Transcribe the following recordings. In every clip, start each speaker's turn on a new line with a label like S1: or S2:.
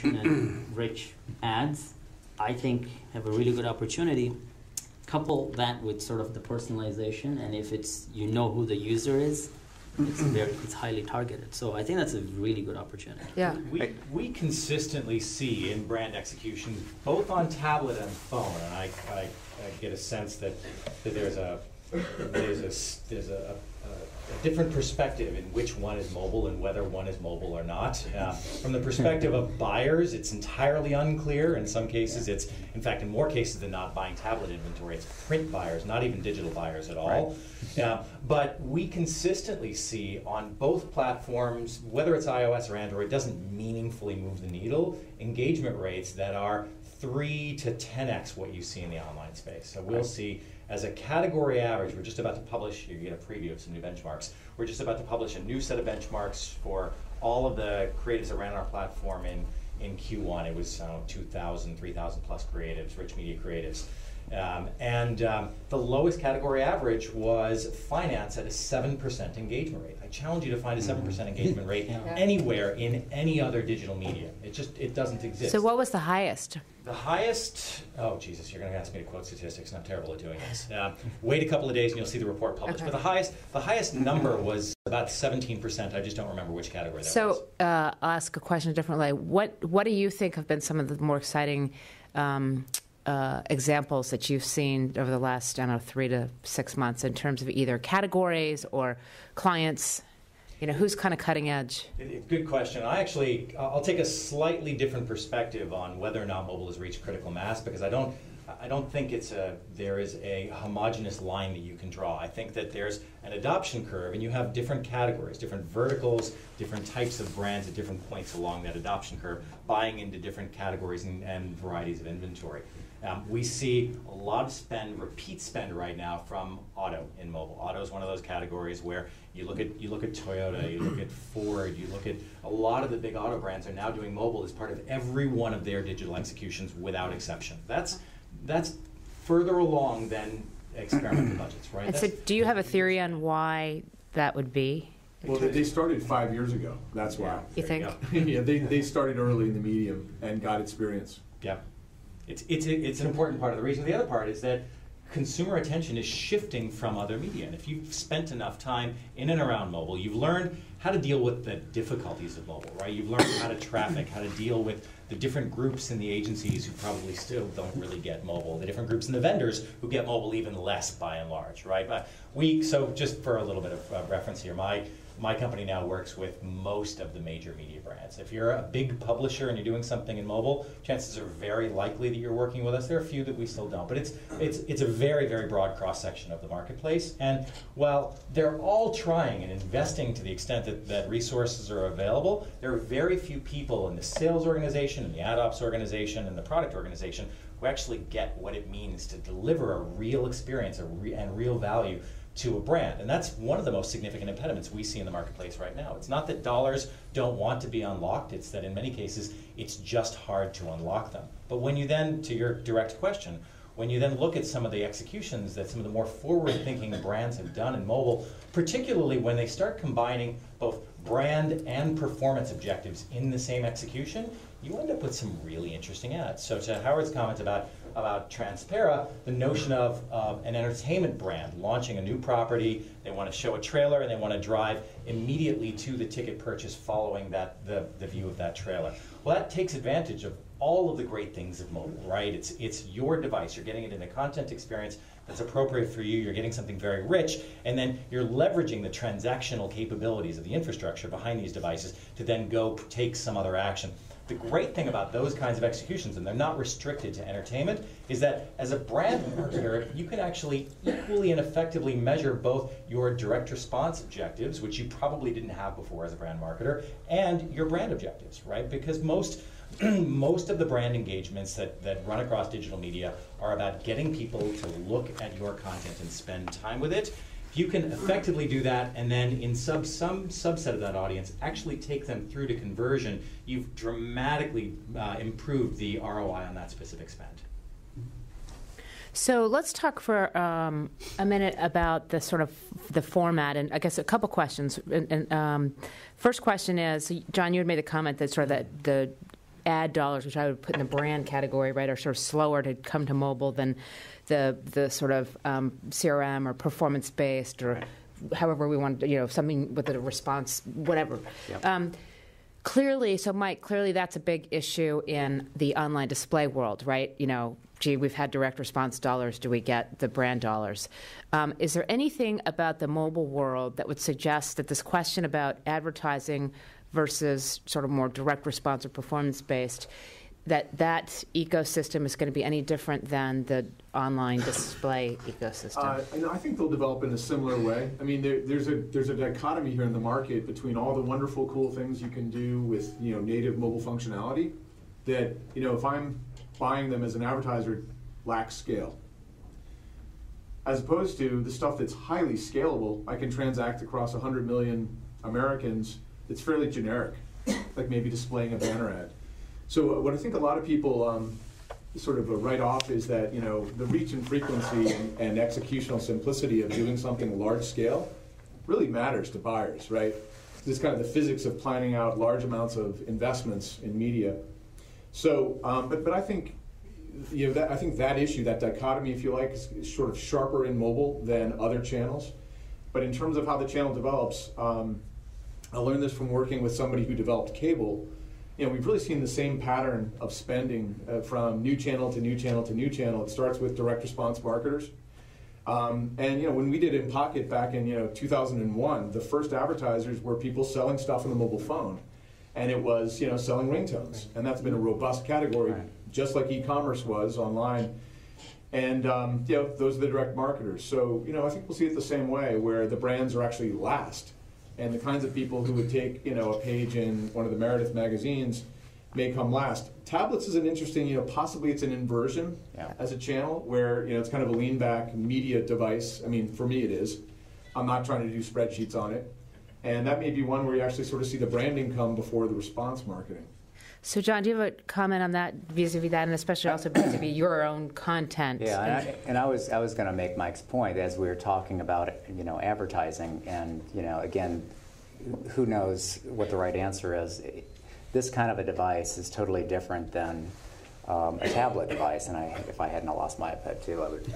S1: and rich ads, I think, have a really good opportunity. Couple that with sort of the personalization, and if it's who the user is, it's highly targeted. So I think that's a really good opportunity.
S2: Yeah.
S3: We consistently see in brand execution, both on tablet and phone, and I get a sense that there's a different perspective in which one is mobile and whether one is mobile or not. From the perspective of buyers, it's entirely unclear. In some cases, it's, in fact, in more cases than not, buying tablet inventory. It's print buyers, not even digital buyers at all. Right. But we consistently see on both platforms, whether it's iOS or Android, it doesn't meaningfully move the needle, engagement rates that are 3 to 10x what you see in the online space. So we'll see, as a category average, we're just about to publish, you get a preview of some new benchmarks, we're just about to publish a new set of benchmarks for all of the creatives that ran our platform in Q1. It was 2,000, 3,000 plus creatives, rich media creatives. The lowest category average was finance at a 7% engagement rate. I challenge you to find a 7% engagement rate anywhere in any other digital media. It doesnest exist.
S2: So what was the highest?
S3: The highest, oh Jesus, you're going to ask me to quote statistics, and I'm terrible at doing this. Wait a couple of days and you'll see the report published. Okay. But the highest number was about 17%. I just don't remember which category that was.
S2: So I'll ask a question differently. What do you think have been some of the more exciting examples that you've seen over the last, 3 to 6 months in terms of either categories or clients? Who's kind of cutting edge?
S3: Good question. I'll take a slightly different perspective on whether or not mobile has reached critical mass, because I don't think there is a homogeneous line that you can draw. I think that there's an adoption curve, and you have different categories, different verticals, different types of brands at different points along that adoption curve, buying into different categories and varieties of inventory. We see a lot of spend, repeat spend right now from auto in mobile. Auto is one of those categories where you look at Toyota, you look at Ford, you look at a lot of the big auto brands are now doing mobile as part of every one of their digital executions without exception. That's further along than experimental budgets, right?
S2: And so do you have a theory on why that would be?
S4: Well, they started 5 years ago. That's why.
S2: You think?
S4: Yeah, they started early in the medium and got experience.
S3: Yeah. It's an important part of the reason. The other part is that consumer attention is shifting from other media. And if you've spent enough time in and around mobile, you've learned how to deal with the difficulties of mobile, right? You've learned how to traffic, how to deal with the different groups in the agencies who probably still don't really get mobile, the different groups in the vendors who get mobile even less by and large, right? So just for a little bit of reference here, my company now works with most of the major media brands. If you're a big publisher and you're doing something in mobile, chances are very likely that you're working with us. There are a few that we still don't, but it's a very, very broad cross-section of the marketplace. And while they're all trying and investing to the extent that resources are available, there are very few people in the sales organization, and the ad ops organization, and the product organization who actually get what it means to deliver a real experience and real value to a brand. And that's one of the most significant impediments we see in the marketplace right now. It's not that dollars don't want to be unlocked, it's that in many cases it's just hard to unlock them. But when you then, to your direct question, when you then look at some of the executions that some of the more forward-thinking brands have done in mobile, particularly when they start combining both brand and performance objectives in the same execution, you end up with some really interesting ads. So to Howard's comment about Transpera, the notion of an entertainment brand launching a new property, they want to show a trailer and they want to drive immediately to the ticket purchase following the view of that trailer. Well, that takes advantage of all of the great things of mobile, right? It's your device. You're getting it in a content experience that's appropriate for you. You're getting something very rich, and then you're leveraging the transactional capabilities of the infrastructure behind these devices to then go take some other action. The great thing about those kinds of executions, and they're not restricted to entertainment, is that as a brand marketer, you can actually equally and effectively measure both your direct response objectives, which you probably didn't have before as a brand marketer, and your brand objectives, right? Because most of the brand engagements that run across digital media are about getting people to look at your content and spend time with it. If you can effectively do that, and then in some subset of that audience actually take them through to conversion, you've dramatically improved the ROI on that specific spend.
S2: So let's talk for a minute about the sort of the format, and I guess a couple questions. First question is, John, you had made the comment that sort of the ad dollars, which I would put in the brand category, right, are sort of slower to come to mobile than the sort of CRM or performance-based or however we want, something with a response, whatever.
S5: Yep.
S2: Clearly, so Mike, clearly that's a big issue in the online display world, right? Gee, we've had direct response dollars. Do we get the brand dollars? Is there anything about the mobile world that would suggest that this question about advertising versus sort of more direct response or performance-based, that ecosystem is going to be any different than the online display ecosystem?
S4: I think they'll develop in a similar way. I mean, there's a dichotomy here in the market between all the wonderful, cool things you can do with native mobile functionality that if I'm buying them as an advertiser lacks scale. As opposed to the stuff that's highly scalable, I can transact across 100 million Americans. It's fairly generic, like maybe displaying a banner ad. So what I think a lot of people sort of write off is that the reach and frequency and executional simplicity of doing something large scale really matters to buyers, right? This is kind of the physics of planning out large amounts of investments in media. So, but I think I think that issue, that dichotomy, if you like, is sort of sharper in mobile than other channels. But in terms of how the channel develops, I learned this from working with somebody who developed cable. We've really seen the same pattern of spending from new channel to new channel to new channel. It starts with direct response marketers. And when we did In Pocket back in 2001, the first advertisers were people selling stuff on the mobile phone. And it was selling ringtones. And that's been a robust category, just like e-commerce was online. And those are the direct marketers. So I think we'll see it the same way, where the brands are actually last. And the kinds of people who would take a page in one of the Meredith magazines may come last. Tablets is an interesting, possibly it's an inversion as a channel where it's kind of a lean back media device. I mean, for me it is. I'm not trying to do spreadsheets on it. And that may be one where you actually sort of see the branding come before the response marketing.
S2: So, John, do you have a comment on that, vis-a-vis that, and especially also vis-a-vis your own content?
S5: Yeah, and I was going to make Mike's point as we were talking about advertising, and again, who knows what the right answer is. This kind of a device is totally different than a tablet device, and if I hadn't lost my iPad too, I would.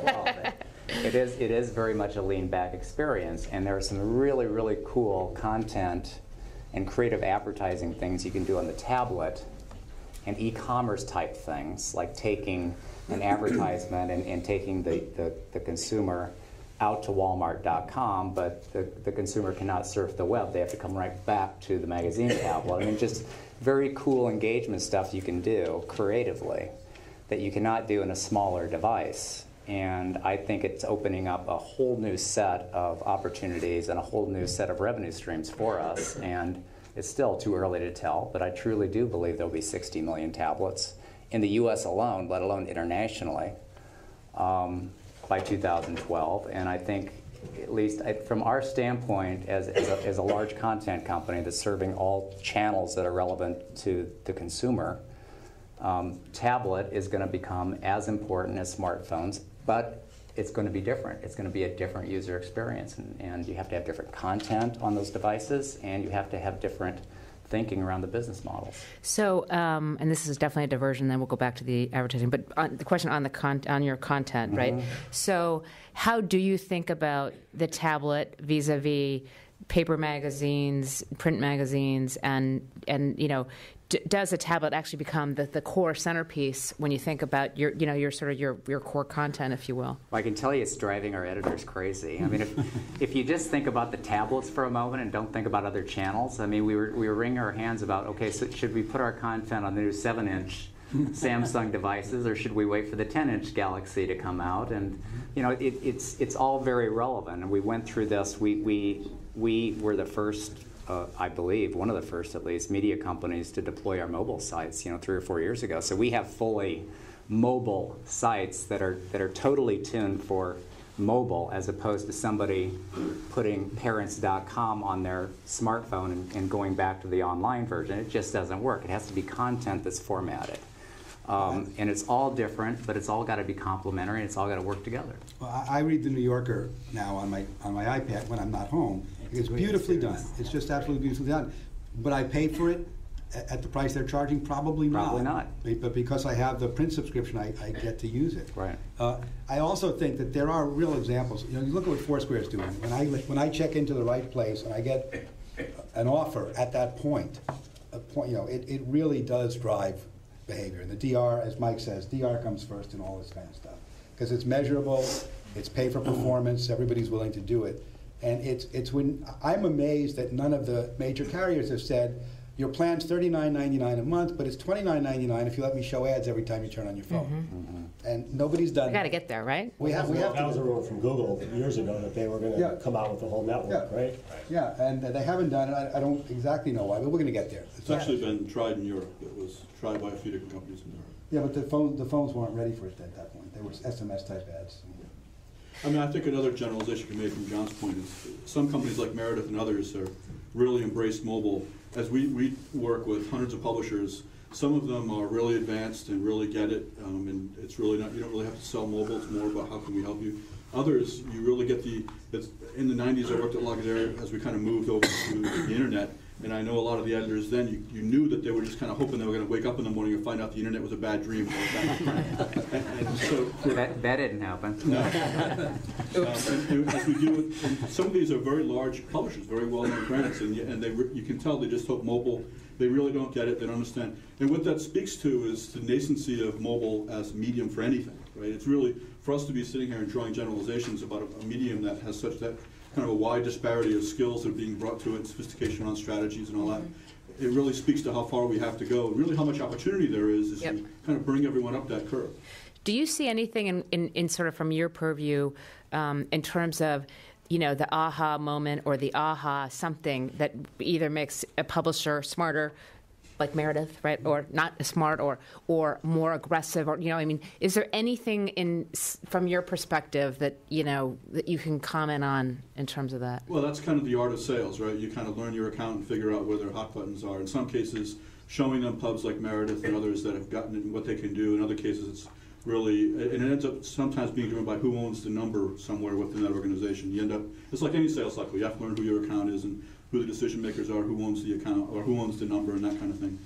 S5: Well, but it is very much a lean back experience, and there are some really, really cool content and creative advertising things you can do on the tablet, and e-commerce type things, like taking an advertisement and taking the consumer out to Walmart.com, but the consumer cannot surf the web. They have to come right back to the magazine tablet. I mean, just very cool engagement stuff you can do creatively that you cannot do in a smaller device. And I think it's opening up a whole new set of opportunities and a whole new set of revenue streams for us. And it's still too early to tell, but I truly do believe there'll be 60 million tablets in the U.S. alone, let alone internationally, by 2012. And I think, at least from our standpoint, as a large content company that's serving all channels that are relevant to the consumer, tablet is going to become as important as smartphones, but it's going to be different. It's going to be a different user experience, and you have to have different content on those devices, and you have to have different thinking around the business models. So,
S2: and this is definitely a diversion, then we'll go back to the advertising, but the question on your content, right? So how do you think about the tablet vis-a-vis paper magazines, print magazines, and does a tablet actually become the core centerpiece when you think about your sort of your core content, if you will?
S5: Well, I can tell you it's driving our editors crazy. I mean, if you just think about the tablets for a moment and don't think about other channels, I mean, we were wringing our hands about, okay, so should we put our content on the new 7-inch Samsung devices, or should we wait for the 10-inch Galaxy to come out? And it's all very relevant. And we went through this. We were the first. I believe, one of the first at least, media companies to deploy our mobile sites, 3 or 4 years ago. So we have fully mobile sites that are totally tuned for mobile, as opposed to somebody putting parents.com on their smartphone and going back to the online version. It just doesn't work. It has to be content that's formatted. And it's all different, but it's all got to be complementary, and it's all got to work together.
S6: Well, I read the New Yorker now on my iPad when I'm not home. It's beautifully done. It's just absolutely beautifully done. But I pay for it, at the price they're charging? Probably not.
S5: Probably not.
S6: But because I have the print subscription, I get to use it.
S5: Right.
S6: I also think that there are real examples. You know, you look at what Foursquare is doing. When I check into the right place and I get an offer at that point, you know, it really does drive behavior. And the DR, as Mike says, DR comes first in all this kind of stuff because it's measurable, it's pay for performance, everybody's willing to do it. And it's when I'm amazed that none of the major carriers have said, your plan's $39.99 a month, but it's $29.99 if you let me show ads every time you turn on your phone. And nobody's done
S2: We got to get there, right?
S6: We have
S7: That was
S6: to.
S7: a rule from Google years ago that they were going to come out with the whole network, right?
S6: Yeah, and they haven't done it. I don't exactly know why, but we're going to get there.
S8: It's actually been tried in Europe. It was tried by a few different companies in Europe.
S6: Yeah, but the phones weren't ready for it at that point. They were SMS type ads.
S8: I mean, I think another generalization can be made from John's point is some companies like Meredith and others are really embraced mobile. As we work with hundreds of publishers, some of them are really advanced and really get it, and it's really not, you don't really have to sell mobile, it's more about how can we help you. Others, you really get in the 90s I worked at Lagardère as we kind of moved over to the internet, and I know a lot of the editors then, you knew that they were just kind of hoping they were going to wake up in the morning and find out the internet was a bad dream. and so
S5: That didn't happen.
S8: No. And as we do, and some of these are very large publishers, very well-known brands, and you can tell they just hope mobile. They really don't get it. They don't understand. And what that speaks to is the nascency of mobile as a medium for anything. Right? It's really for us to be sitting here and drawing generalizations about a medium that has such that kind of a wide disparity of skills that are being brought to it, sophistication on strategies and all that. It really speaks to how far we have to go. Really, how much opportunity there is to kind of bring everyone up that curve.
S2: Do you see anything in sort of from your purview in terms of, you know, the aha moment or the aha something that either makes a publisher smarter, like Meredith, right, or not as smart, or more aggressive, or, you know, I mean, is there anything from your perspective that, you know, that you can comment on in terms of that?
S8: Well, that's kind of the art of sales, right? You kind of learn your account and figure out where their hot buttons are. In some cases, showing them pubs like Meredith and others that have gotten in what they can do. In other cases, it's really, and it ends up sometimes being driven by who owns the number somewhere within that organization. You end up, it's like any sales cycle. You have to learn who your account is and who the decision makers are, who owns the account, or who owns the number, and that kind of thing.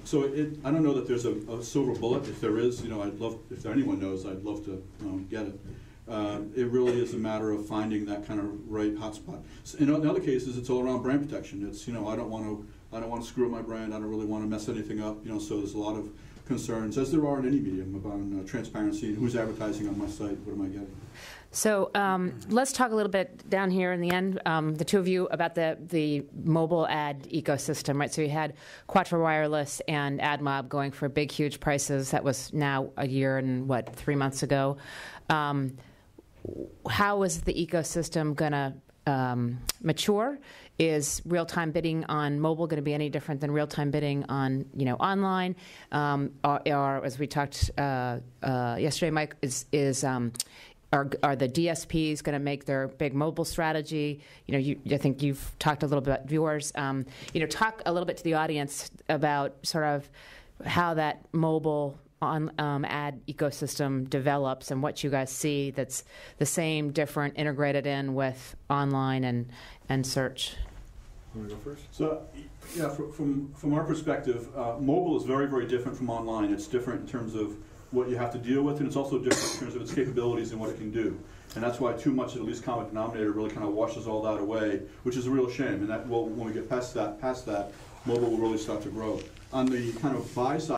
S8: So I don't know that there's a silver bullet. If there is, you know, I'd love, if anyone knows, I'd love to get it. It really is a matter of finding that kind of right hotspot. In other cases, it's all around brand protection. It's, you know, I don't want to screw up my brand. I don't really want to mess anything up. You know, so there's a lot of concerns, as there are in any medium, about transparency and who's advertising on my site. What am I getting?
S2: So let's talk a little bit down here in the end, the two of you, about the mobile ad ecosystem, right? So you had Quattro Wireless and AdMob going for big, huge prices. That was now a year and, 3 months ago. How is the ecosystem going to mature? Is real-time bidding on mobile going to be any different than real-time bidding on, you know, online? Or as we talked yesterday, Mike, are the DSPs going to make their big mobile strategy? You know, I think you've talked a little bit about viewers. You know, talk a little bit to the audience about sort of how that mobile ad ecosystem develops and what you guys see that's the same, different, integrated in with online and search.
S4: You want to go first?
S8: So, yeah, from our perspective, mobile is very, very different from online. It's different in terms of what you have to deal with, and it's also different in terms of its capabilities and what it can do. And that's why too much of the least common denominator really kind of washes all that away, which is a real shame. And that when we get past that, mobile will really start to grow. On the kind of buy side,